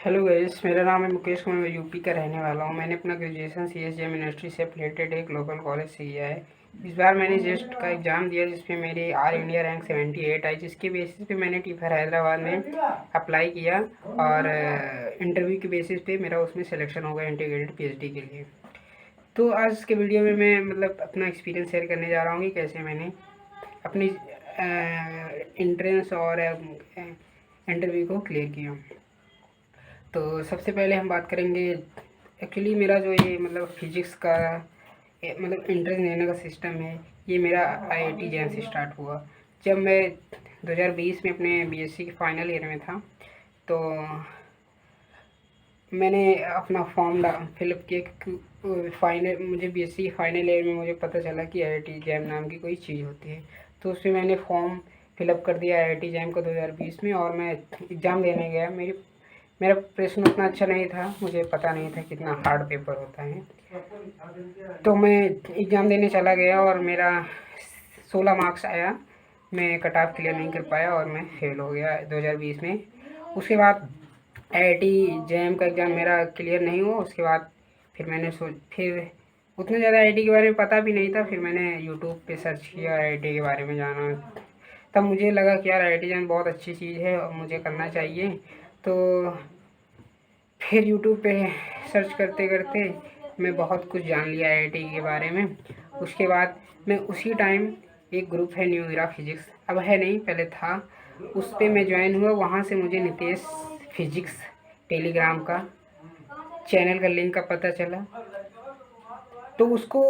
Hello guys, मेरा नाम है मुकेश कुमार। मैं यूपी का रहने वाला हूँ। मैंने अपना ग्रेजुएशन सीएसजेएम यूनिवर्सिटी से एफिलिएटेड एक लोकल कॉलेज से किया है। इस बार मैंने जेस्ट का एग्ज़ाम दिया जिसमें मेरी ऑल इंडिया रैंक 78 आई, जिसके बेसिस पे मैंने टीफर हैदराबाद में अप्लाई किया और इंटरव्यू के बेसिस पे मेरा उसमें सिलेक्शन हो गया इंटीग्रेटेड पीएचडी के लिए। तो आज के वीडियो में मैं मतलब अपना एक्सपीरियंस शेयर करने जा रहा हूँ कि कैसे मैंने अपनी एंट्रेंस और इंटरव्यू को क्लियर किया। तो सबसे पहले हम बात करेंगे, एक्चुअली मेरा जो ये मतलब फिजिक्स का मतलब एंट्रेंस लेने का सिस्टम है, ये मेरा आईआईटी जैन से स्टार्ट हुआ जब मैं 2020 में अपने बीएससी के फाइनल ईयर में था। तो मैंने अपना फॉर्म फिलअप किया। फाइनल मुझे बीएससी फाइनल ईयर में मुझे पता चला कि आईआईटी जैम नाम की कोई चीज़ होती है, तो उसमें मैंने फॉर्म फिलअप कर दिया आईआईटी जैम को 2020 में, और मैं एग्ज़ाम देने गया। मेरा प्रश्न उतना अच्छा नहीं था, मुझे पता नहीं था कितना हार्ड पेपर होता है। तो मैं एग्ज़ाम देने चला गया और मेरा 16 मार्क्स आया। मैं कट ऑफ क्लियर नहीं कर पाया और मैं फेल हो गया 2020 में। उसके बाद आईआईटी जेएम का एग्ज़ाम मेरा क्लियर नहीं हुआ। उसके बाद फिर उतना ज़्यादा आईआईटी के बारे में पता भी नहीं था। फिर मैंने यूट्यूब पे सर्च किया, आईआईटी के बारे में जाना। तब मुझे लगा कि यार आईआईटी जेएम बहुत अच्छी चीज़ है और मुझे करना चाहिए। तो फिर यूट्यूब पे सर्च करते करते मैं बहुत कुछ जान लिया आईआईटी के बारे में। उसके बाद मैं उसी टाइम एक ग्रुप है न्यू इरा फिजिक्स, अब है नहीं, पहले था, उस पर मैं ज्वाइन हुआ। वहाँ से मुझे नितेश फिजिक्स टेलीग्राम का चैनल का लिंक का पता चला। तो उसको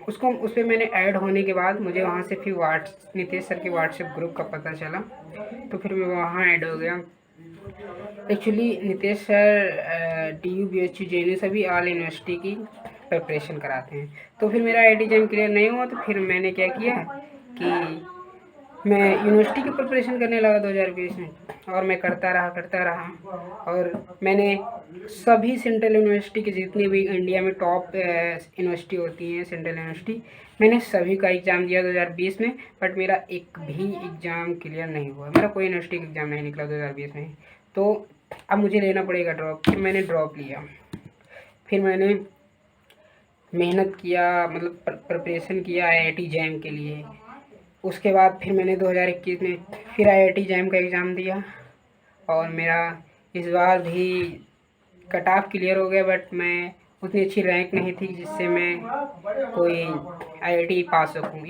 उसको उस पर मैंने ऐड होने के बाद मुझे वहाँ से फिर नितेश सर के व्हाट्सएप ग्रुप का पता चला, तो फिर मैं वहाँ ऐड हो गया। Actually Nitesh sir DU BHU JNU सभी ऑल यूनिवर्सिटी की प्रिपरेशन कराते हैं। तो फिर मेरा आईआईटी जेम क्लियर नहीं हुआ, तो फिर मैंने क्या किया कि मैं यूनिवर्सिटी की प्रिपरेशन करने लगा 2020 में, और मैं करता रहा और मैंने सभी सेंट्रल यूनिवर्सिटी की जितनी भी इंडिया में टॉप यूनिवर्सिटी होती हैं सेंट्रल यूनिवर्सिटी, मैंने सभी का एग्ज़ाम दिया 2020 में। बट मेरा एक भी एग्ज़ाम क्लियर नहीं हुआ, मेरा कोई यूनिवर्सिटी का एग्ज़ाम नहीं निकला 2020 में। तो अब मुझे लेना पड़ेगा ड्रॉप। फिर मैंने ड्रॉप लिया। फिर मैंने मेहनत किया, मतलब प्रिपरेशन किया आईआईटी जैम के लिए। उसके बाद फिर मैंने 2021 में फिर आईआईटी जैम का एग्ज़ाम दिया और मेरा इस बार भी कट ऑफ क्लियर हो गया। बट मैं उतनी अच्छी रैंक नहीं थी जिससे मैं कोई आईआईटी पा सकूँ,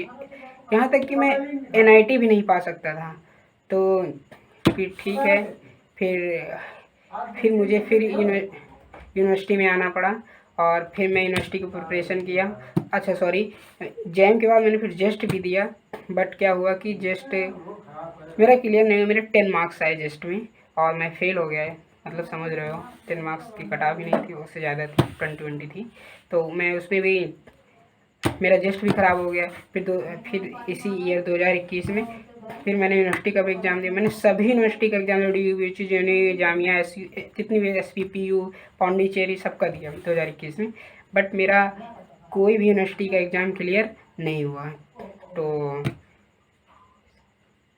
यहाँ तक कि मैं एनआईटी भी नहीं पा सकता था। तो फिर ठीक है, फिर मुझे फिर यूनिवर्सिटी में आना पड़ा और फिर मैं यूनिवर्सिटी की प्रिपरेशन किया। अच्छा सॉरी, जैम के बाद मैंने फिर जेस्ट भी दिया। बट क्या हुआ कि जेस्ट मेरा क्लियर नहीं हुआ, मेरे 10 मार्क्स आए जेस्ट में और मैं फेल हो गया है। मतलब समझ रहे हो, 10 मार्क्स की कट ऑफ भी नहीं थी, उससे ज़्यादा थी, 20 थी। तो मैं उसमें भी मेरा जेस्ट भी ख़राब हो गया। फिर इसी ईयर 2021 में फिर मैंने यूनिवर्सिटी का भी एग्ज़ाम दिया। मैंने सभी यूनिवर्सिटी का एग्ज़ाम दिया, DU BHU JNU जामिया जितनी भी SPPU पौंडीचेरी सबका दिया 2021 में। बट मेरा कोई भी यूनिवर्सिटी का एग्ज़ाम क्लियर नहीं हुआ। तो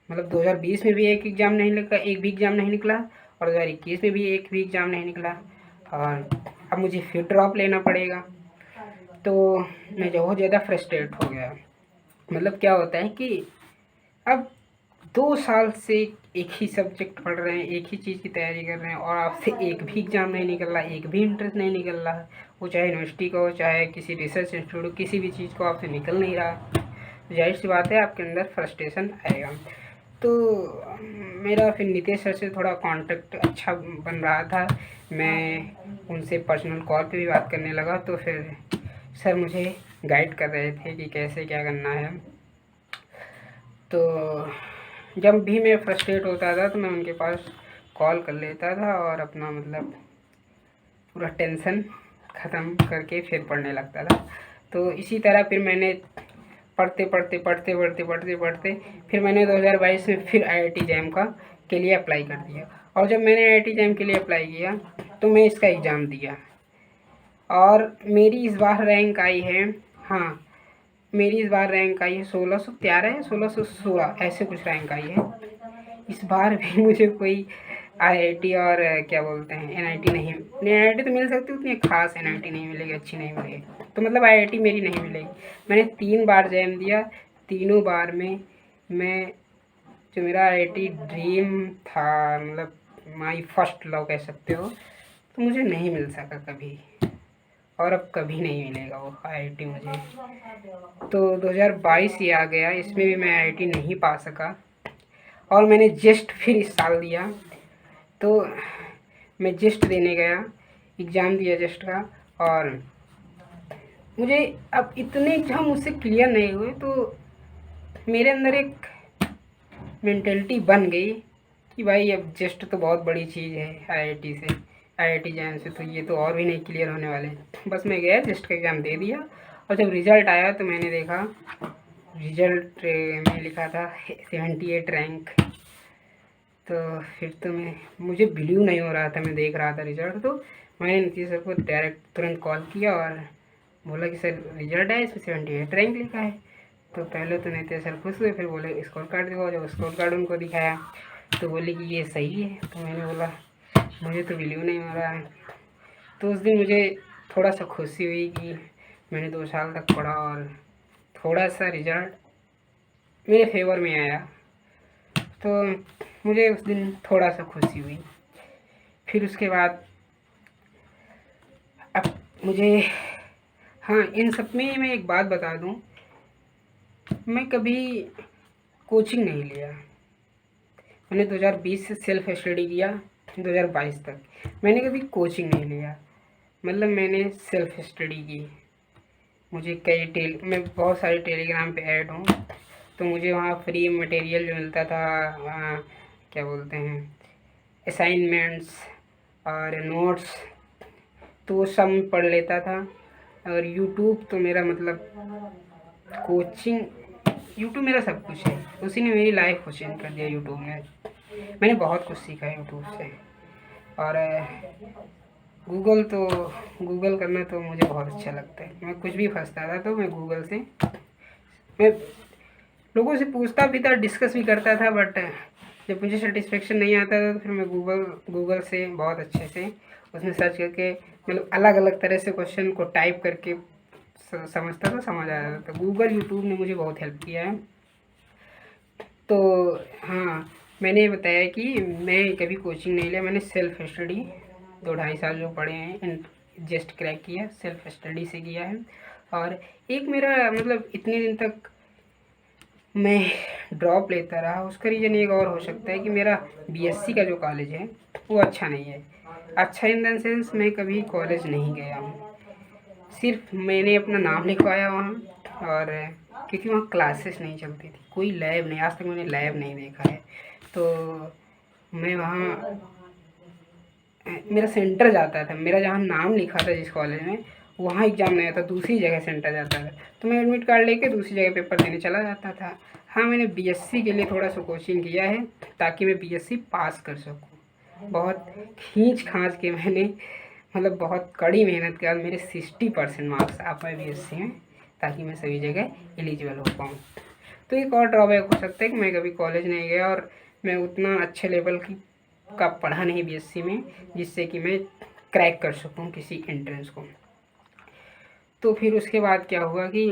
मतलब 2020 में भी एक भी एग्ज़ाम नहीं निकला और 2021 में भी एक भी एग्ज़ाम नहीं निकला, और अब मुझे फिर ड्रॉप लेना पड़ेगा। तो मैं बहुत ज़्यादा फ्रस्ट्रेट हो गया। मतलब क्या होता है कि अब 2 साल से एक ही सब्जेक्ट पढ़ रहे हैं, एक ही चीज़ की तैयारी कर रहे हैं, और आपसे एक भी एग्ज़ाम नहीं निकल रहा, एक भी इंटरेस्ट नहीं निकल रहा, वो चाहे यूनिवर्सिटी का हो, चाहे किसी रिसर्च इंस्टीट्यूट, किसी भी चीज़ को आपसे निकल नहीं रहा। जाहिर सी बात है आपके अंदर फ्रस्ट्रेशन आएगा। तो मेरा फिर नितेश सर से थोड़ा कांटेक्ट अच्छा बन रहा था, मैं उनसे पर्सनल कॉल पे भी बात करने लगा। तो फिर सर मुझे गाइड कर रहे थे कि कैसे क्या करना है। तो जब भी मैं फ्रस्ट्रेट होता था तो मैं उनके पास कॉल कर लेता था और अपना मतलब पूरा टेंशन ख़त्म करके फिर पढ़ने लगता था। तो इसी तरह फिर मैंने पढ़ते फिर मैंने 2022 में फिर आईआईटी जैम का के लिए अप्लाई कर दिया। और जब मैंने आईआईटी जैम के लिए अप्लाई किया तो मैं इसका एग्ज़ाम दिया और मेरी इस बार रैंक आई है, हाँ, मेरी इस बार रैंक आई है 1613 या 1616, ऐसे कुछ रैंक आई है। इस बार भी मुझे कोई आईआईटी और क्या बोलते हैं एनआईटी नहीं, एनआईटी तो मिल सकती है, उतनी खास एनआईटी नहीं मिलेगी, अच्छी नहीं मिलेगी, तो मतलब आईआईटी मेरी नहीं मिलेगी। मैंने 3 बार जैम दिया, तीनों बार में मैं जो मेरा आईआईटी ड्रीम था, मतलब माई फर्स्ट लव कह सकते हो, तो मुझे नहीं मिल सका कभी, और अब कभी नहीं मिलेगा वो आईआईटी मुझे। तो 2022 ही आ गया, इसमें भी मैं आईआईटी नहीं पा सका, और मैंने जस्ट फिर इस साल दिया। तो मैं जस्ट देने गया, एग्ज़ाम दिया जस्ट का, और मुझे अब इतने एग्ज़ाम मुझसे क्लियर नहीं हुए, तो मेरे अंदर एक मेंटलिटी बन गई कि भाई अब जस्ट तो बहुत बड़ी चीज़ है आईआईटी से, आईआईटी जैम से, तो ये तो और भी नहीं क्लियर होने वाले। बस मैं गया, जस्ट का एग्ज़ाम दे दिया, और जब रिज़ल्ट आया तो मैंने देखा रिज़ल्ट में लिखा था 78 रैंक। तो फिर तो मुझे बिलीव नहीं हो रहा था, मैं देख रहा था रिज़ल्ट, तो मैंने नीतीश सर को डायरेक्ट तुरंत कॉल किया और बोला कि सर रिज़ल्ट है, इसमें 78 रैंक लिखा है। तो पहले तो नीतीश सर खुश हुए, फिर बोले स्कोर कार्ड दिखाओ। जब स्कोर कार्ड उनको दिखाया तो बोले कि ये सही है। तो मैंने बोला मुझे तो बिलीव नहीं हो रहा है। तो उस दिन मुझे थोड़ा सा खुशी हुई कि मैंने 2 साल तक पढ़ा और थोड़ा सा रिज़ल्ट मेरे फेवर में आया, तो मुझे उस दिन थोड़ा सा खुशी हुई। फिर उसके बाद अब मुझे, हाँ, इन सब में मैं एक बात बता दूं, मैं कभी कोचिंग नहीं लिया। मैंने 2020 से सेल्फ स्टडी किया 2022 तक, मैंने कभी कोचिंग नहीं लिया, मतलब मैंने सेल्फ स्टडी की। मुझे मैं बहुत सारे टेलीग्राम पे ऐड हूँ, तो मुझे वहाँ फ्री मटेरियल जो मिलता था, क्या बोलते हैं, असाइनमेंट्स और नोट्स, तो वो सब मैं पढ़ लेता था। और यूट्यूब तो मेरा मतलब कोचिंग, यूट्यूब मेरा सब कुछ है, उसी ने मेरी लाइफ को चेंज कर दिया। यूट्यूब ने, मैंने बहुत कुछ सीखा है यूट्यूब से। और गूगल तो, गूगल करना तो मुझे बहुत अच्छा लगता है। मैं कुछ भी फंसता था तो मैं गूगल से, मैं लोगों से पूछता भी था, डिस्कस भी करता था, बट जब मुझे सेटिस्फेक्शन नहीं आता था तो फिर मैं गूगल से बहुत अच्छे से उसमें सर्च करके, मतलब अलग अलग तरह से क्वेश्चन को टाइप करके समझता था, समझ आ जाता था। गूगल यूट्यूब ने मुझे बहुत हेल्प किया है। तो हाँ, मैंने बताया कि मैं कभी कोचिंग नहीं लिया, मैंने सेल्फ स्टडी 2-2.5 साल जो पढ़े हैं जस्ट क्रैक किया, सेल्फ स्टडी से किया है। और एक मेरा मतलब इतने दिन तक मैं ड्रॉप लेता रहा, उसका रीज़न एक और हो सकता है कि मेरा बीएससी का जो कॉलेज है वो अच्छा नहीं है। अच्छा इन द सेंस मैं कभी कॉलेज नहीं गया हूँ, सिर्फ मैंने अपना नाम लिखवाया वहाँ, और क्योंकि वहाँ क्लासेस नहीं चलती थी, कोई लैब नहीं, आज तक मैंने लैब नहीं देखा है। तो मैं वहाँ, मेरा सेंटर जाता था, मेरा जहाँ नाम लिखा था जिस कॉलेज में, वहाँ एग्ज़ाम नहीं आता, दूसरी जगह सेंटर जाता था, तो मैं एडमिट कार्ड लेके दूसरी जगह पेपर देने चला जाता था। हाँ, मैंने बीएससी के लिए थोड़ा सा कोचिंग किया है ताकि मैं बीएससी पास कर सकूँ। बहुत खींच खांच के मैंने, मतलब बहुत कड़ी मेहनत के बाद मेरे 60% मार्क्स आ पाए बीएससी में, ताकि मैं सभी जगह एलिजिबल हो पाऊँ। तो एक और ड्रॉबैक हो सकता है कि मैं कभी कॉलेज नहीं गया और मैं उतना अच्छे लेवल का पढ़ा नहीं बीएससी में, जिससे कि मैं क्रैक कर सकूं किसी एंट्रेंस को। तो फिर उसके बाद क्या हुआ कि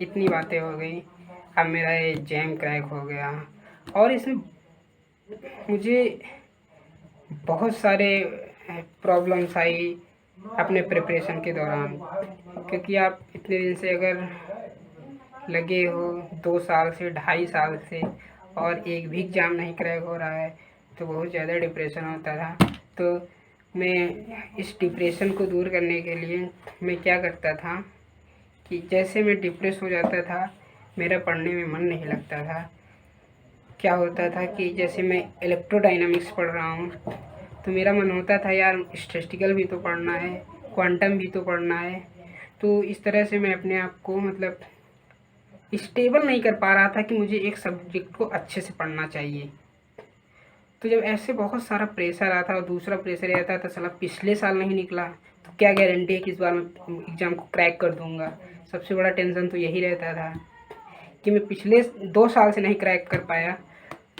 इतनी बातें हो गई, अब मेरा ये जैम क्रैक हो गया, और इसमें मुझे बहुत सारे प्रॉब्लम्स आई अपने प्रिपरेशन के दौरान, क्योंकि आप इतने दिन से अगर लगे हो 2 साल से, 2.5 साल से, और एक भी एग्ज़ाम नहीं क्रैक हो रहा है, तो बहुत ज़्यादा डिप्रेशन होता था। तो मैं इस डिप्रेशन को दूर करने के लिए मैं क्या करता था कि जैसे मैं डिप्रेस हो जाता था, मेरा पढ़ने में मन नहीं लगता था। क्या होता था कि जैसे मैं इलेक्ट्रोडायनामिक्स पढ़ रहा हूँ, तो मेरा मन होता था यार स्टैटिस्टिकल भी तो पढ़ना है, क्वांटम भी तो पढ़ना है। तो इस तरह से मैं अपने आप को मतलब स्टेबल नहीं कर पा रहा था कि मुझे एक सब्जेक्ट को अच्छे से पढ़ना चाहिए। तो जब ऐसे बहुत सारा प्रेशर आता और दूसरा प्रेशर ये आता था, साला पिछले साल नहीं निकला तो क्या गारंटी है कि इस बार मैं एग्ज़ाम को क्रैक कर दूंगा। सबसे बड़ा टेंशन तो यही रहता था कि मैं पिछले 2 साल से नहीं क्रैक कर पाया,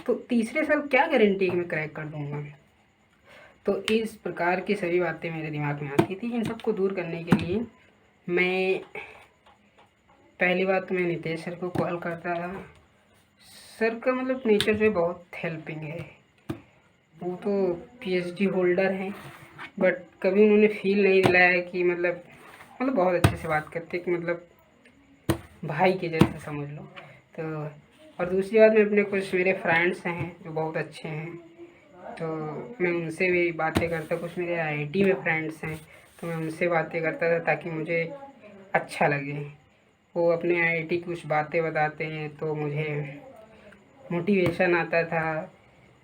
तो तीसरे साल क्या गारंटी है कि मैं क्रैक कर दूंगा। तो इस प्रकार की सभी बातें मेरे दिमाग में आती थी। इन सबको दूर करने के लिए मैं पहली बात तो मैं नितेश सर को कॉल करता था। सर का मतलब नेचर से बहुत हेल्पिंग है। वो तो पीएचडी होल्डर हैं, बट कभी उन्होंने फील नहीं दिलाया कि मतलब बहुत अच्छे से बात करते कि मतलब भाई के जैसे समझ लो। तो और दूसरी बात, मैं अपने कुछ मेरे फ्रेंड्स हैं जो बहुत अच्छे हैं, तो मैं उनसे भी बातें करता। कुछ मेरे आईआईटी में फ्रेंड्स हैं, तो मैं उनसे बातें करता था ताकि मुझे अच्छा लगे। वो अपने आईआईटी की कुछ बातें बताते हैं तो मुझे मोटिवेशन आता था।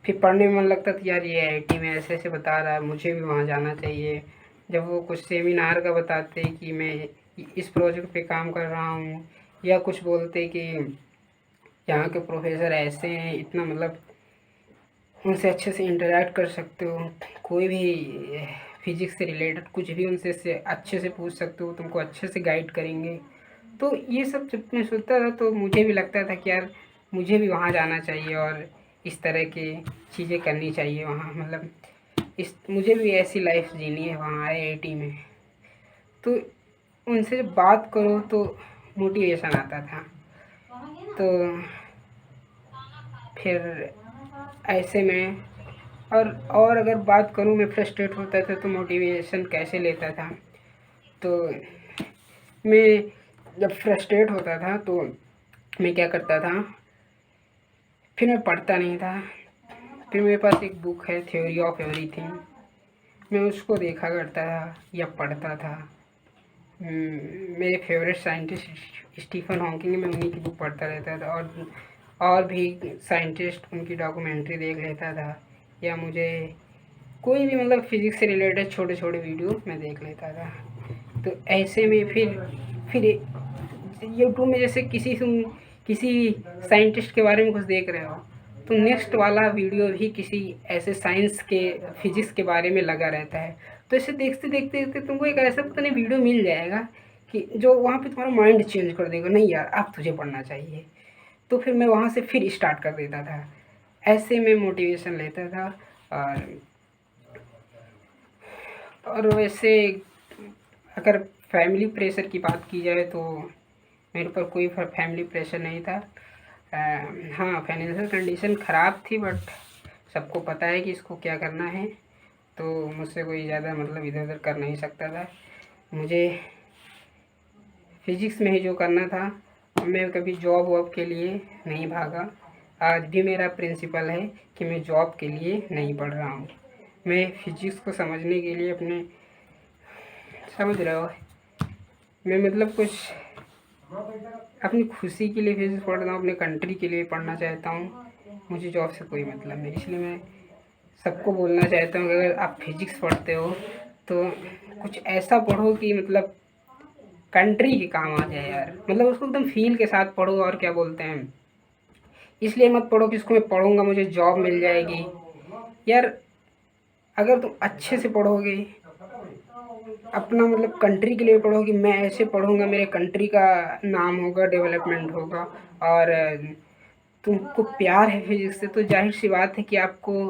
फिर पढ़ने में मन लगता था, यार ये आईआईटी में ऐसे ऐसे बता रहा है, मुझे भी वहाँ जाना चाहिए। जब वो कुछ सेमिनार का बताते कि मैं इस प्रोजेक्ट पे काम कर रहा हूँ, या कुछ बोलते कि यहाँ के प्रोफेसर ऐसे हैं, इतना मतलब उनसे अच्छे से इंटरेक्ट कर सकते हो, कोई भी फिजिक्स से रिलेटेड कुछ भी उनसे से अच्छे से पूछ सकते हो, तुमको अच्छे से गाइड करेंगे। तो ये सब जब मैं सुनता था तो मुझे भी लगता था कि यार मुझे भी वहाँ जाना चाहिए और इस तरह की चीज़ें करनी चाहिए वहाँ। मतलब इस मुझे भी ऐसी लाइफ जीनी है वहाँ आईआईटी में। तो उनसे जब बात करो तो मोटिवेशन आता था। तो फिर ऐसे में और अगर बात करूँ, मैं फ्रस्ट्रेट होता था तो मोटिवेशन कैसे लेता था। तो मैं जब फ्रस्ट्रेट होता था तो मैं क्या करता था, फिर मैं पढ़ता नहीं था। फिर मेरे पास एक बुक है, थ्योरी ऑफ एवरीथिंग, मैं उसको देखा करता था या पढ़ता था। मेरे फेवरेट साइंटिस्ट स्टीफन हॉकिंग, मैं उन्हीं की बुक पढ़ता रहता था। और भी साइंटिस्ट, उनकी डॉक्यूमेंट्री देख लेता था, या मुझे कोई भी मतलब फिज़िक्स से रिलेटेड छोटे छोटे वीडियो मैं देख लेता था। तो ऐसे में फिर यूट्यूब में जैसे किसी साइंटिस्ट के बारे में कुछ देख रहे हो, तो नेक्स्ट वाला वीडियो भी किसी ऐसे साइंस के फिजिक्स के बारे में लगा रहता है। तो ऐसे देखते देखते देखते तुमको एक ऐसा पता नहीं वीडियो मिल जाएगा कि जो वहाँ पे तुम्हारा माइंड चेंज कर देगा, नहीं यार अब तुझे पढ़ना चाहिए। तो फिर मैं वहाँ से फिर स्टार्ट कर देता था। ऐसे में मोटिवेशन लेता था। और वैसे अगर फैमिली प्रेशर की बात की जाए तो मेरे ऊपर कोई फैमिली प्रेशर नहीं था। हाँ, फाइनेंशियल कंडीशन ख़राब थी, बट सबको पता है कि इसको क्या करना है, तो मुझसे कोई ज़्यादा मतलब इधर उधर कर नहीं सकता था। मुझे फिज़िक्स में ही जो करना था, मैं कभी जॉब वॉब के लिए नहीं भागा। आज भी मेरा प्रिंसिपल है कि मैं जॉब के लिए नहीं पढ़ रहा हूँ। मैं फिज़िक्स को समझने के लिए समझ रहे हो, मैं मतलब कुछ अपनी खुशी के लिए फिज़िक्स पढ़ रहा हूँ, अपने कंट्री के लिए पढ़ना चाहता हूँ। मुझे जॉब से कोई मतलब नहीं, इसलिए मैं सबको बोलना चाहता हूँ कि अगर आप फिज़िक्स पढ़ते हो तो कुछ ऐसा पढ़ो कि मतलब कंट्री के काम आ जाए यार। मतलब उसको एकदम फील के साथ पढ़ो, और क्या बोलते हैं, इसलिए मत पढ़ो कि इसको मैं पढ़ूंगा मुझे जॉब मिल जाएगी। यार अगर तुम अच्छे से पढ़ोगे, अपना मतलब कंट्री के लिए पढ़ोगे, मैं ऐसे पढ़ूंगा मेरे कंट्री का नाम होगा, डेवलपमेंट होगा, और तुमको प्यार है फिजिक्स से, तो जाहिर सी बात है कि आपको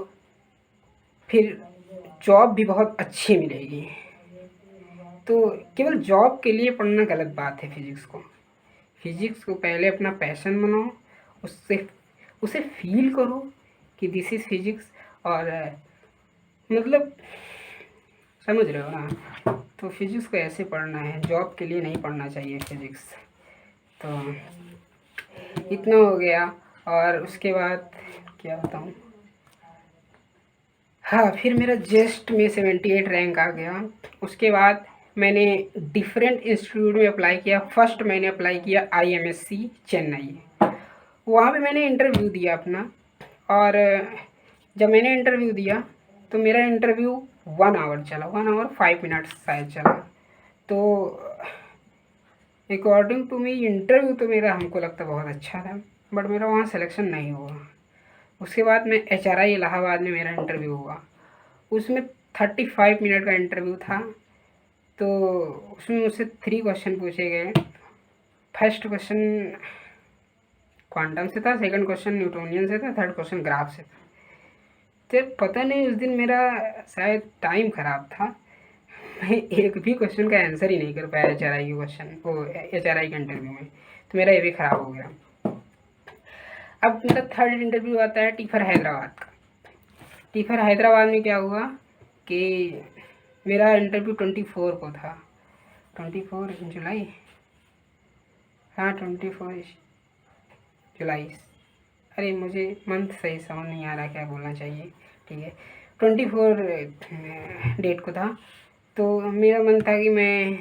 फिर जॉब भी बहुत अच्छी मिलेगी। तो केवल जॉब के लिए पढ़ना गलत बात है फिजिक्स को। फिजिक्स को पहले अपना पैशन बनाओ, उससे उसे फील करो कि दिस इज़ फिजिक्स। और मतलब समझ रहे हो ना। तो फिजिक्स को ऐसे पढ़ना है, जॉब के लिए नहीं पढ़ना चाहिए फिजिक्स। तो इतना हो गया। और उसके बाद क्या बताऊँ, हाँ, फिर मेरा जस्ट में 78 रैंक आ गया। उसके बाद मैंने डिफरेंट इंस्टीट्यूट में अप्लाई किया। फर्स्ट मैंने अप्लाई किया आईएमएससी चेन्नई। वहाँ पे मैंने इंटरव्यू दिया अपना। और जब मैंने इंटरव्यू दिया तो मेरा इंटरव्यू 1 आवर चला, 1 आवर 5 मिनट्स शायद चला। तो अकॉर्डिंग टू मी इंटरव्यू तो मेरा हमको लगता बहुत अच्छा था, बट मेरा वहाँ सिलेक्शन नहीं हुआ। उसके बाद मैं HRI इलाहाबाद में मेरा इंटरव्यू हुआ। उसमें 35 मिनट का इंटरव्यू था। तो उसमें मुझसे 3 क्वेश्चन पूछे गए। फर्स्ट क्वेश्चन क्वांटम से था, सेकंड क्वेश्चन न्यूटोनियन से था, थर्ड क्वेश्चन ग्राफ से था। जब पता नहीं उस दिन मेरा शायद टाइम ख़राब था, मैं एक भी क्वेश्चन का आंसर ही नहीं कर पाया HRI के क्वेश्चन वो HRI के इंटरव्यू में, तो मेरा ये भी ख़राब हो गया। अब मेरा थर्ड इंटरव्यू आता है टीफर हैदराबाद का। टीफर हैदराबाद में क्या हुआ कि मेरा इंटरव्यू 24 को था, 24 जुलाई, हाँ 24 जुलाई, अरे मुझे मंथ सही समझ नहीं आ रहा क्या बोलना चाहिए, ठीक है 24 डेट को था। तो मेरा मन था कि मैं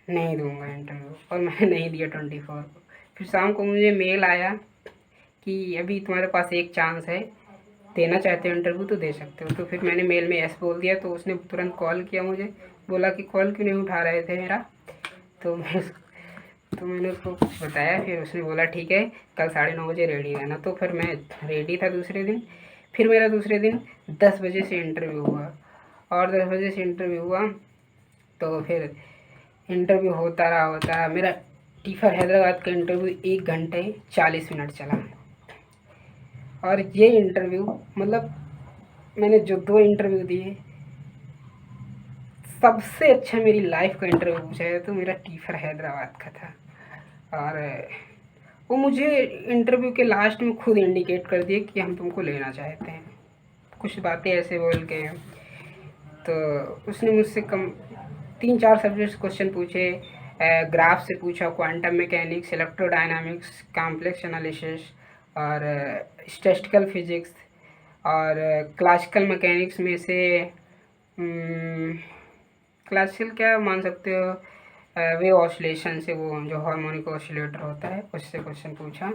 नहीं दूंगा इंटरव्यू, और मैंने नहीं दिया 24 को। फिर शाम को मुझे मेल आया कि अभी तुम्हारे पास एक चांस है, देना चाहते हो इंटरव्यू तो दे सकते हो। तो फिर मैंने मेल में यस बोल दिया। तो उसने तुरंत कॉल किया मुझे, बोला कि कॉल क्यों नहीं उठा रहे थे मेरा। तो मैंने उसको बताया। फिर उसने बोला ठीक है कल 9:30 बजे रेडी रहना। तो फिर मैं रेडी था दूसरे दिन। फिर मेरा दूसरे दिन 10 बजे से इंटरव्यू हुआ, और 10 बजे से इंटरव्यू हुआ। तो फिर इंटरव्यू होता रहा। मेरा टीफर हैदराबाद का इंटरव्यू 1 घंटे 40 मिनट चला। और ये इंटरव्यू मतलब मैंने जो 2 इंटरव्यू दिए, सबसे अच्छा मेरी लाइफ का इंटरव्यू पूछा है तो मेरा टीफर हैदराबाद का था। और वो मुझे इंटरव्यू के लास्ट में खुद इंडिकेट कर दिए कि हम तुमको लेना चाहते हैं, कुछ बातें ऐसे बोल के। तो उसने मुझसे 3-4 सब्जेक्ट्स क्वेश्चन पूछे, ग्राफ से पूछा, quantum mechanics, electrodynamics, complex analysis और स्टैटिस्टिकल फिजिक्स। और क्लासिकल मैकेनिक्स में से क्लासिकल क्या मान सकते हो, वे ऑसिलेशन से, वो जो हार्मोनिक ऑसिलेटर होता है उससे क्वेश्चन पूछा।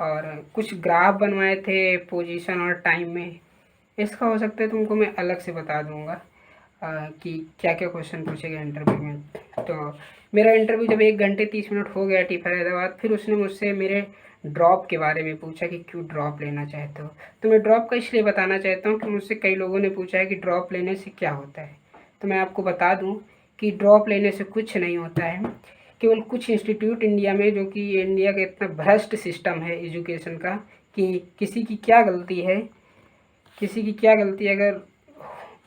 और कुछ ग्राफ बनवाए थे पोजीशन और टाइम में। इसका हो सकता है तुमको मैं अलग से बता दूंगा कि क्या क्या क्वेश्चन पूछे गए इंटरव्यू में। तो मेरा इंटरव्यू जब 1 घंटे 30 मिनट हो गया टीफर हैदराबाद, फिर उसने मुझसे मेरे ड्रॉप के बारे में पूछा कि क्यों ड्रॉप लेना चाहते हो। तो मैं ड्रॉप का इसलिए बताना चाहता हूँ कि मुझसे कई लोगों ने पूछा है कि ड्रॉप लेने से क्या होता है। तो मैं आपको बता दूं कि ड्रॉप लेने से कुछ नहीं होता है। केवल कुछ इंस्टीट्यूट इंडिया में, जो कि इंडिया का इतना भ्रष्ट सिस्टम है एजुकेशन का, कि किसी की क्या गलती है, अगर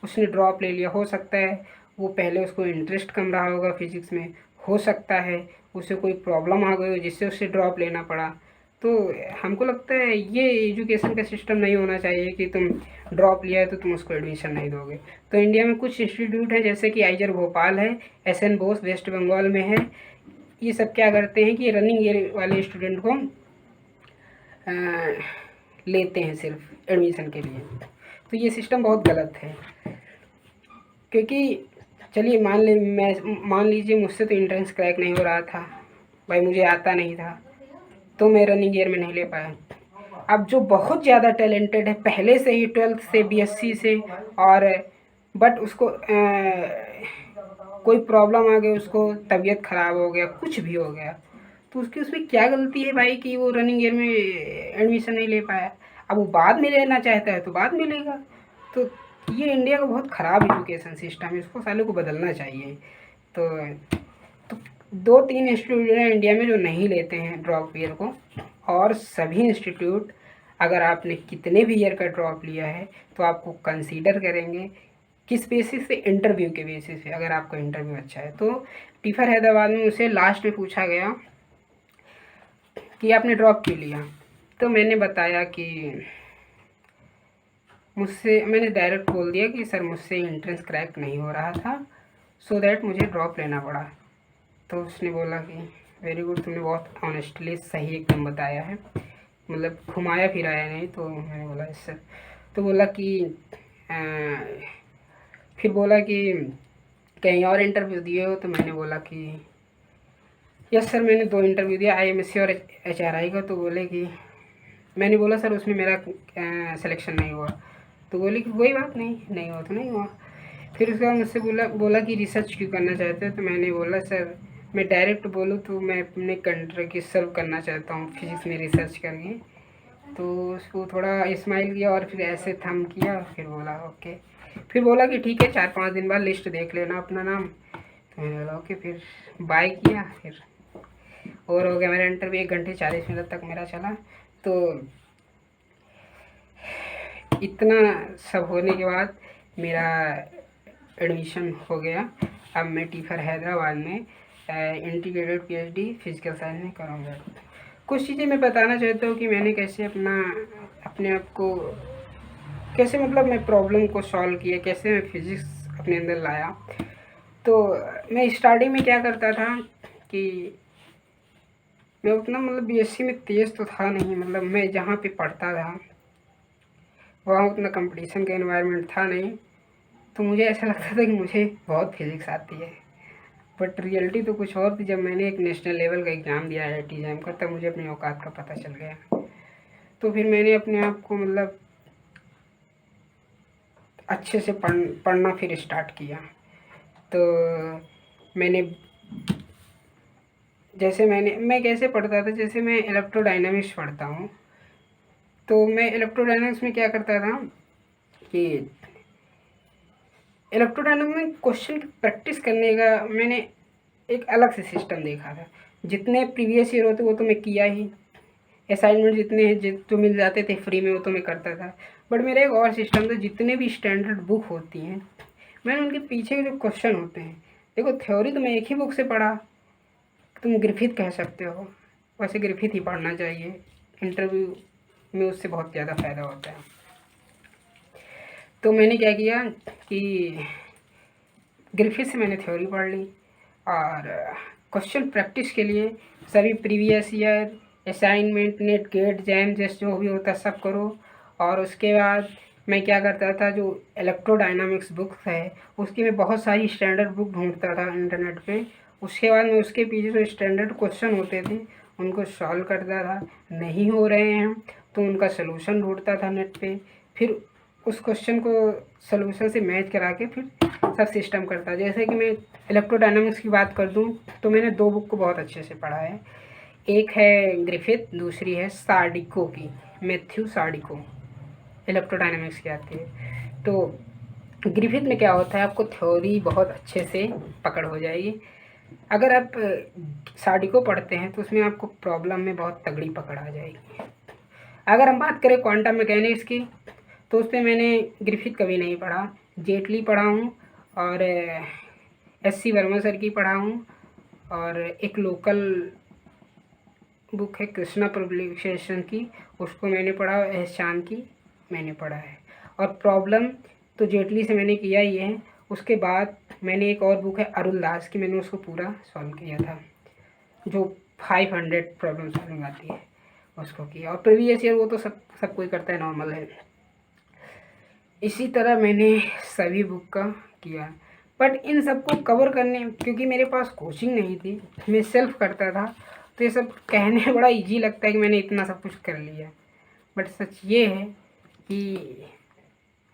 उसने ड्रॉप ले लिया, हो सकता है वो पहले उसको इंटरेस्ट कम रहा होगा फिजिक्स में, हो सकता है उसे कोई प्रॉब्लम आ गई हो जिससे उसे ड्रॉप लेना पड़ा। तो हमको लगता है ये एजुकेशन का सिस्टम नहीं होना चाहिए कि तुम ड्रॉप लिया है तो तुम उसको एडमिशन नहीं दोगे। तो इंडिया में कुछ इंस्टीट्यूट हैं जैसे कि आइजर भोपाल है, SN बोस वेस्ट बंगाल में है। ये सब क्या करते हैं कि रनिंग ईयर वाले स्टूडेंट को लेते हैं सिर्फ एडमिशन के लिए। तो ये सिस्टम बहुत गलत है, क्योंकि चलिए मान लीजिए मुझसे तो एंट्रेंस क्रैक नहीं हो रहा था भाई, मुझे आता नहीं था तो मैं रनिंग ईयर में नहीं ले पाया। अब जो बहुत ज़्यादा टैलेंटेड है पहले से ही 12th से BSc से, और बट उसको कोई प्रॉब्लम आ गई, उसको तबीयत ख़राब हो गया, कुछ भी हो गया, तो उसकी उसमें क्या गलती है भाई कि वो रनिंग ईयर में एडमिशन नहीं ले पाया। अब वो बाद में लेना चाहता है तो बाद में लेगा। तो ये इंडिया का बहुत ख़राब एजुकेशन सिस्टम है, इसको सालों को बदलना चाहिए। तो 2-3 इंस्टीट्यूट हैं इंडिया में जो नहीं लेते हैं ड्रॉप ईयर को, और सभी इंस्टीट्यूट अगर आपने कितने भी ईयर का ड्रॉप लिया है तो आपको कंसीडर करेंगे। किस बेसिस पे? इंटरव्यू के बेसिस पे। अगर आपका इंटरव्यू अच्छा है तो टीफर हैदराबाद में उसे लास्ट में पूछा गया कि आपने ड्रॉप क्यों लिया। तो मैंने बताया कि मैंने डायरेक्ट बोल दिया कि सर मुझसे एंट्रेंस क्रैक नहीं हो रहा था, सो दैट मुझे ड्रॉप लेना पड़ा। तो उसने बोला कि वेरी गुड, तुमने बहुत ऑनेस्टली सही एकदम बताया है, मतलब घुमाया फिराया नहीं। तो मैंने बोला यस सर। तो बोला कि फिर बोला कि कहीं और इंटरव्यू दिए हो। तो मैंने बोला कि यस सर, मैंने 2 इंटरव्यू दिया, IMSc और HRI का। तो बोले कि मैंने बोला सर उसमें मेरा सिलेक्शन नहीं हुआ। तो बोले कि कोई बात नहीं, नहीं हुआ तो नहीं हुआ। फिर उसके बाद मुझसे बोला कि रिसर्च क्यों करना चाहते हो। तो मैंने बोला सर मैं डायरेक्ट बोलूँ तो मैं अपने कंट्री की सर्व करना चाहता हूँ फिजिक्स में रिसर्च करके। तो उसको थोड़ा स्माइल किया और फिर ऐसे थम किया, फिर बोला ओके। फिर बोला कि ठीक है 4-5 दिन बाद लिस्ट देख लेना अपना नाम। तो मैंने बोला ओके, फिर बाय किया। फिर और हो गया मेरा इंटरव्यू, 1 घंटे 40 मिनट तक मेरा चला। तो इतना सब होने के बाद मेरा एडमिशन हो गया। अब मैं टीफर हैदराबाद में इंटीग्रेटेड पीएचडी फिजिकल साइंस में करूँगा। कुछ चीज़ें मैं बताना चाहता हूँ कि मैंने कैसे अपने आप को कैसे मतलब मैं प्रॉब्लम को सॉल्व किया, कैसे मैं फिज़िक्स अपने अंदर लाया। तो मैं स्टार्टिंग में क्या करता था कि मैं उतना मतलब बीएससी में तेज़ तो था नहीं, मतलब मैं जहाँ पे पढ़ता था वहाँ उतना कंपटीशन का एनवायरनमेंट था नहीं, तो मुझे ऐसा लगता था कि मुझे बहुत फिज़िक्स आती है। बट रियलिटी तो कुछ और थी। जब मैंने एक नेशनल लेवल का एग्ज़ाम दिया IIT जैम का, तब मुझे अपनी औकात का पता चल गया। तो फिर मैंने अपने आप को मतलब अच्छे से पढ़ना फिर स्टार्ट किया। तो मैंने मैं कैसे पढ़ता था, जैसे मैं इलेक्ट्रोडायनामिक्स पढ़ता हूँ, तो मैं इलेक्ट्रोडायनामिक्स में क्या करता था कि इलेक्ट्रोडायनामिक्स में क्वेश्चन की प्रैक्टिस करने का मैंने एक अलग से सिस्टम देखा था। जितने प्रीवियस ईयर होते वो तो मैं किया ही, असाइनमेंट जितने जो मिल जाते थे फ्री में वो तो मैं करता था। बट मेरा एक और सिस्टम था, जितने भी स्टैंडर्ड बुक होती हैं मैंने उनके पीछे के जो क्वेश्चन होते हैं, देखो थ्योरी तो मैं एक ही बुक से पढ़ा, तुम ग्रिफिथ कह सकते हो, वैसे ग्रिफिथ ही पढ़ना चाहिए, इंटरव्यू में उससे बहुत ज़्यादा फ़ायदा होता है। तो मैंने क्या किया कि ग्रिफिथ से मैंने थ्योरी पढ़ ली, और क्वेश्चन प्रैक्टिस के लिए सभी previous year assignment NET GATE JAM जैसे जो भी होता है सब करो। और उसके बाद मैं क्या करता था, जो इलेक्ट्रोडायनामिक्स बुक है उसकी मैं बहुत सारी स्टैंडर्ड बुक ढूंढता था इंटरनेट पे। उसके बाद मैं उसके पीछे जो स्टैंडर्ड क्वेश्चन होते थे उनको सॉल्व करता था, नहीं हो रहे हैं तो उनका सलूशन ढूंढता था नेट पे, फिर उस क्वेश्चन को सलूशन से मैच करा के फिर सब सिस्टम करता है। जैसे कि मैं इलेक्ट्रोडायनामिक्स की बात कर दूं तो मैंने दो बुक को बहुत अच्छे से पढ़ा है। एक है ग्रिफिथ, दूसरी है सार्डिको की, मैथ्यू सार्डिको, इलेक्ट्रोडायनामिक्स की आती है। तो ग्रिफिथ में क्या होता है, आपको थ्योरी बहुत अच्छे से पकड़ हो जाएगी। अगर आप सार्डिको पढ़ते हैं तो उसमें आपको प्रॉब्लम में बहुत तगड़ी पकड़ आ जाएगी। अगर हम बात करें क्वांटम मैकेनिक्स की तो उस पर मैंने ग्रिफिथ कभी नहीं पढ़ा, जेटली पढ़ा हूँ, और SC वर्मा सर की पढ़ा हूँ, और एक लोकल बुक है कृष्णा पब्लिकेशन की, उसको मैंने पढ़ा, और एहसान की मैंने पढ़ा है। और प्रॉब्लम तो जेटली से मैंने किया ही है। उसके बाद मैंने एक और बुक है अरुण दास की, मैंने उसको पूरा सॉल्व किया था, जो 500 प्रॉब्लम सॉल्विंग आती है उसको किया। और प्रीवियस ईयर वो तो सब कोई करता है, नॉर्मल है। इसी तरह मैंने सभी बुक का किया। बट इन सबको कवर करने, क्योंकि मेरे पास कोचिंग नहीं थी, मैं सेल्फ करता था, तो ये सब कहने में बड़ा इजी लगता है कि मैंने इतना सब कुछ कर लिया। बट सच ये है कि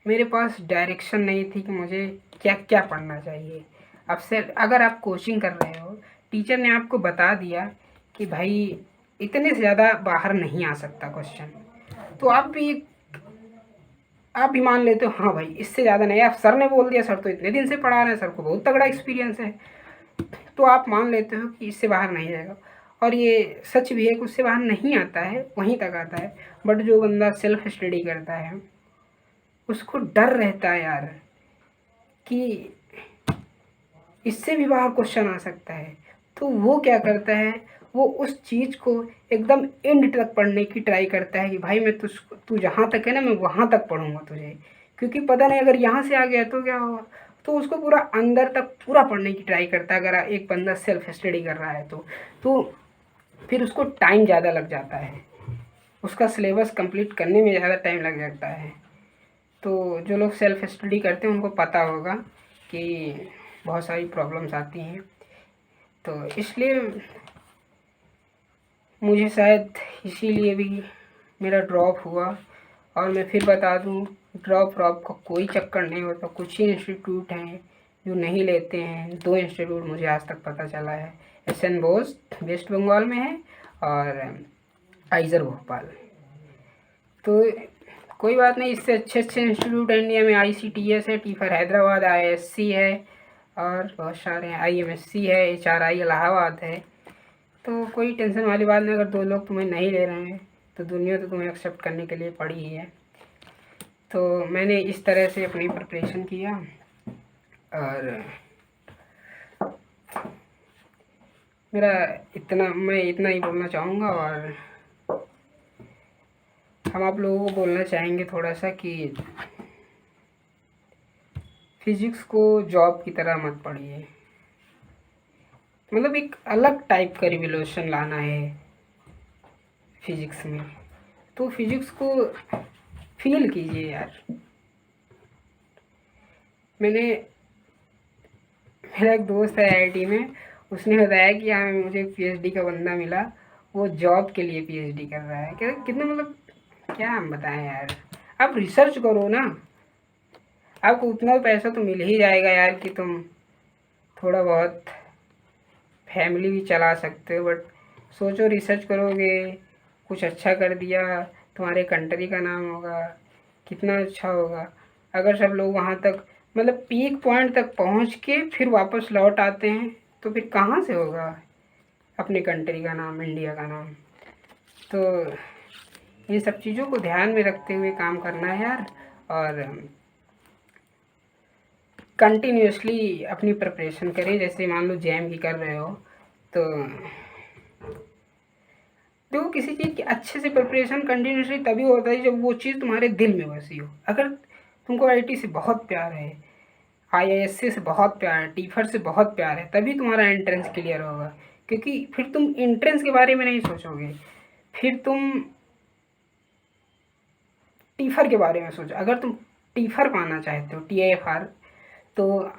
मेरे पास डायरेक्शन नहीं थी कि मुझे क्या क्या पढ़ना चाहिए। अब से अगर आप कोचिंग कर रहे हो, टीचर ने आपको बता दिया कि भाई इतने से ज़्यादा बाहर नहीं आ सकता क्वेश्चन, तो आप भी मान लेते हो हाँ भाई इससे ज़्यादा नहीं। आप सर ने बोल दिया, सर तो इतने दिन से पढ़ा रहे हैं, सर को बहुत तगड़ा एक्सपीरियंस है, तो आप मान लेते हो कि इससे बाहर नहीं जाएगा। और ये सच भी है कि उससे बाहर नहीं आता है, वहीं तक आता है। बट जो बंदा सेल्फ स्टडी करता है उसको डर रहता है यार कि इससे भी बाहर क्वेश्चन आ सकता है, तो वो क्या करता है, वो उस चीज़ को एकदम एंड तक पढ़ने की ट्राई करता है कि भाई मैं तू जहाँ तक है ना मैं वहाँ तक पढ़ूंगा तुझे, क्योंकि पता नहीं अगर यहाँ से आ गया तो क्या होगा। तो उसको पूरा अंदर तक पूरा पढ़ने की ट्राई करता है। अगर एक बंदा सेल्फ स्टडी कर रहा है तो फिर उसको टाइम ज़्यादा लग जाता है, उसका सिलेबस कंप्लीट करने में ज़्यादा टाइम लग जाता है। तो जो लोग सेल्फ स्टडी करते हैं उनको पता होगा कि बहुत सारी प्रॉब्लम्स आती हैं। तो इसलिए मुझे शायद इसीलिए भी मेरा ड्रॉप हुआ। और मैं फिर बता दूं, ड्रॉप का कोई चक्कर नहीं होता। कुछ ही इंस्टीट्यूट हैं जो नहीं लेते हैं, 2 इंस्टीट्यूट मुझे आज तक पता चला है। SN बोस वेस्ट बंगाल में है, और आइजर भोपाल। तो कोई बात नहीं, इससे अच्छे अच्छे इंस्टीट्यूट इंडिया में ICTS है, टीफर हैदराबाद, ISC है, और बहुत सारे हैं, IMSC है, HRI इलाहाबाद है। तो कोई टेंशन वाली बात नहीं। अगर 2 लोग तुम्हें नहीं ले रहे हैं तो दुनिया तो तुम्हें एक्सेप्ट करने के लिए पड़ी ही है। तो मैंने इस तरह से अपनी प्रिपरेशन किया। और मैं इतना ही बोलना चाहूँगा। और हम आप लोगों को बोलना चाहेंगे थोड़ा सा कि फिजिक्स को जॉब की तरह मत पढ़िए। मतलब एक अलग टाइप का रिवोल्यूशन लाना है फिजिक्स में, तो फिजिक्स को फील कीजिए यार। मेरा एक दोस्त है आईआईटी में, उसने बताया कि हाँ मुझे पीएचडी का बंदा मिला, वो जॉब के लिए पीएचडी कर रहा है। क्या कितना मतलब क्या हम बताएं यार। आप रिसर्च करो ना, आपको उतना पैसा तो मिल ही जाएगा यार कि तुम थोड़ा बहुत फैमिली भी चला सकते हो। बट सोचो रिसर्च करोगे, कुछ अच्छा कर दिया, तुम्हारे कंट्री का नाम होगा, कितना अच्छा होगा। अगर सब लोग वहाँ तक मतलब पीक पॉइंट तक पहुँच के फिर वापस लौट आते हैं तो फिर कहाँ से होगा अपनी कंट्री का नाम, इंडिया का नाम। तो इन सब चीज़ों को ध्यान में रखते हुए काम करना है यार। और कंटिन्यूसली अपनी प्रिपरेशन करें। जैसे मान लो जैम की कर रहे हो तो देखो किसी चीज़ की अच्छे से प्रिपरेशन कंटिन्यूसली तभी होता है जब वो चीज़ तुम्हारे दिल में बसी हो। अगर तुमको आईआईटी से बहुत प्यार है, आईआईएससी से बहुत प्यार है, टीफर से बहुत प्यार है, तभी तुम्हारा एंट्रेंस क्लियर होगा। क्योंकि फिर तुम एंट्रेंस के बारे में नहीं सोचोगे, फिर तुम टीफर के बारे में सोचो। अगर तुम टीफर पाना चाहते हो, TIFR, तो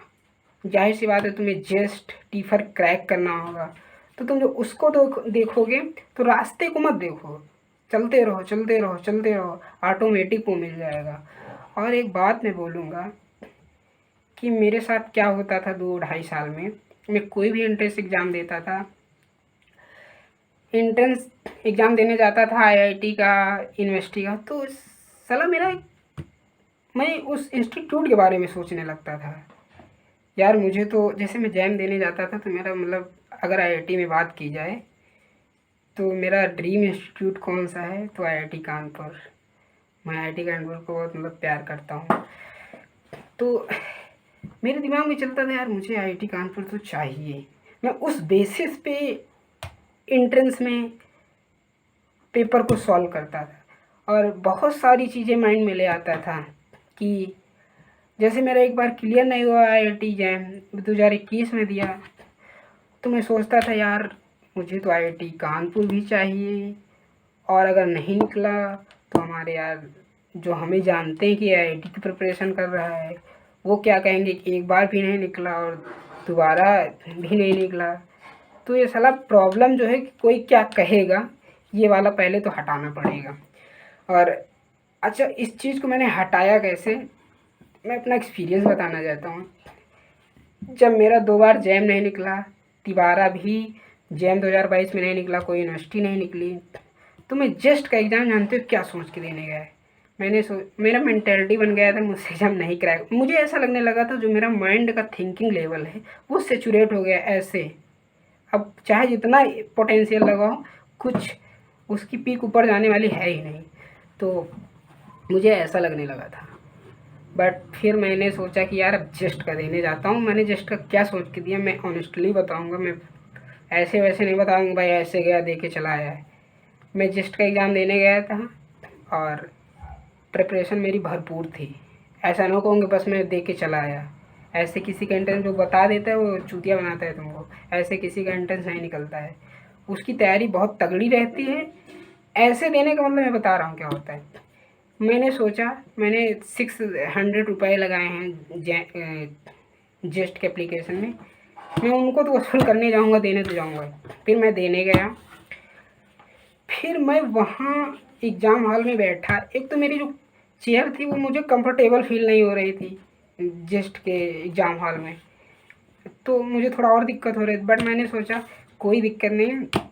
जाहिर सी बात है तुम्हें जस्ट टीफर क्रैक करना होगा। तो तुम जो उसको देखोगे तो रास्ते को मत देखो, चलते रहो चलते रहो चलते रहो, ऑटोमेटिक वो मिल जाएगा। और एक बात मैं बोलूँगा कि मेरे साथ क्या होता था 2-2.5 साल में, मैं कोई भी एंट्रेंस एग्ज़ाम देता था, एंट्रेंस एग्ज़ाम देने जाता था आईआईटी का, यूनिवर्सिटी का, तो साला मैं उस इंस्टीट्यूट के बारे में सोचने लगता था। यार मुझे तो जैसे मैं जैम देने जाता था तो मेरा मतलब अगर आईआईटी में बात की जाए तो मेरा ड्रीम इंस्टीट्यूट कौन सा है, तो आईआईटी कानपुर। मैं आईआईटी कानपुर को बहुत मतलब प्यार करता हूँ। तो मेरे दिमाग में चलता था यार मुझे आईआईटी कानपुर तो चाहिए। मैं उस बेसिस पे एंट्रेंस में पेपर को सॉल्व करता था और बहुत सारी चीज़ें माइंड में ले आता था कि जैसे मेरा एक बार क्लियर नहीं हुआ आईआईटी जैम 2021 में दिया, तो मैं सोचता था यार मुझे तो आईआईटी कानपुर भी चाहिए। और अगर नहीं निकला तो हमारे यार जो हमें जानते हैं कि आईआईटी की प्रिपरेशन कर रहा है वो क्या कहेंगे कि एक बार भी नहीं निकला और दोबारा भी नहीं निकला। तो ये साला प्रॉब्लम जो है कि कोई क्या कहेगा, ये वाला पहले तो हटाना पड़ेगा। और अच्छा इस चीज़ को मैंने हटाया कैसे, मैं अपना एक्सपीरियंस बताना चाहता हूँ। जब मेरा 2 बार जैम नहीं निकला, तिबारा भी जैम 2022 में नहीं निकला, कोई यूनिवर्सिटी नहीं निकली, तो मैं जस्ट का एग्ज़ाम जानते हो क्या सोच के देने गया है। मेरा मेंटेलिटी बन गया था मुझसे एग्ज़ाम नहीं क्रैक। मुझे ऐसा लगने लगा था जो मेरा माइंड का थिंकिंग लेवल है वो सेचुरेट हो गया ऐसे। अब चाहे जितना पोटेंशियल लगाओ, कुछ उसकी पीक ऊपर जाने वाली है ही नहीं। तो मुझे ऐसा लगने लगा था। बट फिर मैंने सोचा कि यार अब जस्ट का देने जाता हूँ। मैंने जस्ट का क्या सोच के दिया मैं ऑनेस्टली बताऊँगा, मैं ऐसे वैसे नहीं बताऊँगा भाई ऐसे गया दे के चला आया है। मैं जस्ट का एग्ज़ाम देने गया था और प्रिपरेशन मेरी भरपूर थी। ऐसा ना कहूँगी बस मैं दे के चला आया। ऐसे किसी का एंट्रेंस जो बता देता है वो चूतिया बनाता है तुमको, ऐसे किसी का एंट्रेंस नहीं निकलता है। उसकी तैयारी बहुत तगड़ी रहती है। ऐसे देने का मतलब मैं बता रहा हूँ क्या होता है। मैंने सोचा, मैंने 600 रुपये लगाए हैं जस्ट के एप्लीकेशन में, मैं उनको तो वसूल करने जाऊँगा, देने तो जाऊँगा। फिर मैं देने गया, फिर मैं वहाँ एग्ज़ाम हॉल में बैठा। एक तो मेरी जो चेयर थी वो मुझे कंफर्टेबल फील नहीं हो रही थी जस्ट के एग्ज़ाम हॉल में, तो मुझे थोड़ा और दिक्कत हो रही थी। बट मैंने सोचा कोई दिक्कत नहीं है।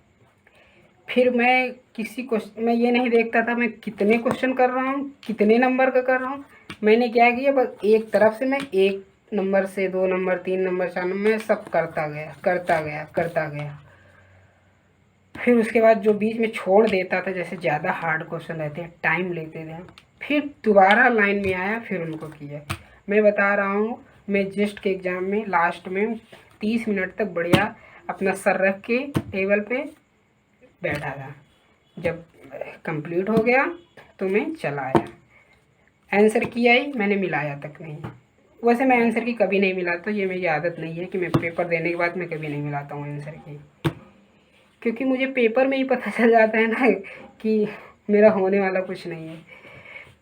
फिर मैं किसी क्वेश्चन मैं ये नहीं देखता था मैं कितने क्वेश्चन कर रहा हूँ, कितने नंबर का कर रहा हूँ। मैंने क्या किया बस एक तरफ से मैं 1 नंबर से 2 नंबर 3 नंबर 4 नंबर मैं सब करता गया करता गया करता गया। फिर उसके बाद जो बीच में छोड़ देता था, जैसे ज़्यादा हार्ड क्वेश्चन रहते हैं टाइम लेते थे, फिर दोबारा लाइन में आया, फिर उनको किया। मैं बता रहा हूँ, मैं जस्ट के एग्ज़ाम में लास्ट में 30 मिनट तक बढ़िया अपना सर रख के टेबल पे बैठा था। जब कंप्लीट हो गया तो मैं चला आया। आंसर किया ही, मैंने मिलाया तक नहीं। वैसे मैं आंसर की कभी नहीं मिलाता, ये मेरी आदत नहीं है कि मैं पेपर देने के बाद मैं कभी नहीं मिलाता हूँ आंसर की, क्योंकि मुझे पेपर में ही पता चल जाता है ना कि मेरा होने वाला कुछ नहीं है,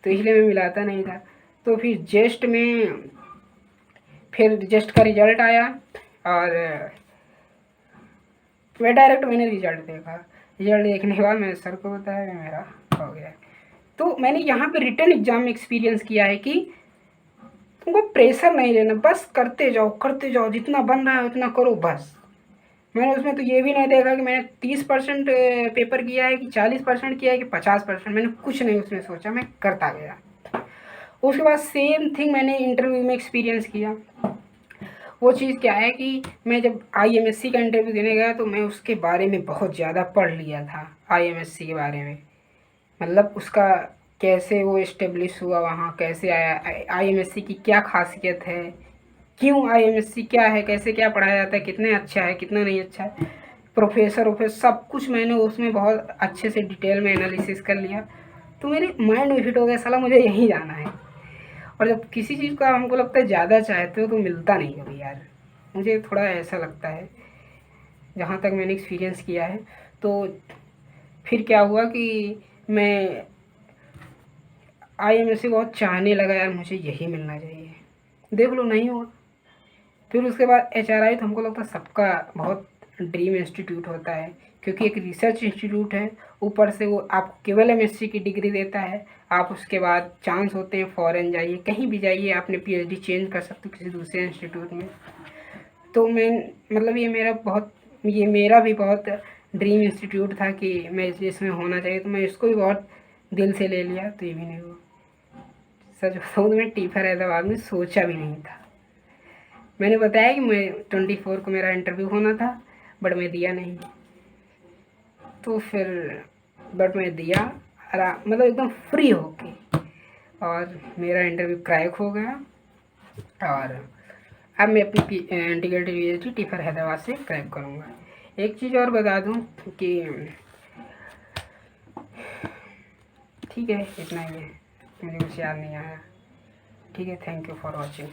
तो इसलिए मैं मिलाता नहीं था। तो फिर जेस्ट का रिजल्ट आया और मैंने रिजल्ट देखा। रिजल्ट देखने के बाद मैंने सर को बताया कि मेरा हो गया। तो मैंने यहाँ पे रिटन एग्जाम में एक्सपीरियंस किया है कि तुमको प्रेशर नहीं लेना, बस करते जाओ, जितना बन रहा है उतना करो बस। मैंने उसमें तो ये भी नहीं देखा कि मैंने 30% पेपर किया है कि 40% किया है कि 50%, मैंने कुछ नहीं उसमें सोचा, मैं करता गया। उसके बाद सेम थिंग मैंने इंटरव्यू में एक्सपीरियंस किया। वो चीज़ क्या है कि मैं जब IMSC का इंटरव्यू देने गया तो मैं उसके बारे में बहुत ज़्यादा पढ़ लिया था, IMSC के बारे में, मतलब उसका कैसे वो इस्टेब्लिश हुआ वहाँ, कैसे आया, IMSC की क्या खासियत है, क्यों IMSC क्या है, कैसे क्या पढ़ाया जाता है, कितने अच्छा है कितना नहीं अच्छा है, प्रोफेसर सब कुछ मैंने उसमें बहुत अच्छे से डिटेल में एनालिसिस कर लिया। तो मेरे माइंड में फिट हो गया, साला मुझे यहीं जाना है। और जब किसी चीज़ का हमको लगता है ज़्यादा चाहते हो तो मिलता नहीं कभी यार, मुझे थोड़ा ऐसा लगता है जहाँ तक मैंने एक्सपीरियंस किया है। तो फिर क्या हुआ कि मैं IMSC बहुत चाहने लगा, यार मुझे यही मिलना चाहिए, देख लो नहीं हुआ। फिर उसके बाद HRI, तो हमको लगता है सबका बहुत ड्रीम इंस्टीट्यूट होता है, क्योंकि एक रिसर्च इंस्टीट्यूट है, ऊपर से वो आपको केवल MSc की डिग्री देता है। आप उसके बाद चांस होते हैं फॉरेन जाइए, कहीं भी जाइए, आपने PhD चेंज कर सकते हो किसी दूसरे इंस्टीट्यूट में। तो मैं मतलब ये मेरा भी बहुत ड्रीम इंस्टीट्यूट था कि मैं इसमें होना चाहिए, तो मैं इसको भी बहुत दिल से ले लिया, तो ये भी नहीं हुआ। सच बताऊँ तो मैं टीफर हैदराबाद में सोचा भी नहीं था। मैंने बताया कि मैं 24 को मेरा इंटरव्यू होना था, बट मैं दिया नहीं। तो फिर बट मैं दिया मतलब एकदम फ्री होके, और मेरा इंटरव्यू क्रैक हो गया। और अब मैं अपनी इंटीग्रेटेड यूनिवर्सिटी टीफर हैदराबाद से क्रैक करूँगा। एक चीज़ और बता दूँ कि ठीक है, इतना ही है, मुझे कुछ याद नहीं आया। ठीक है, थैंक यू फॉर वॉचिंग।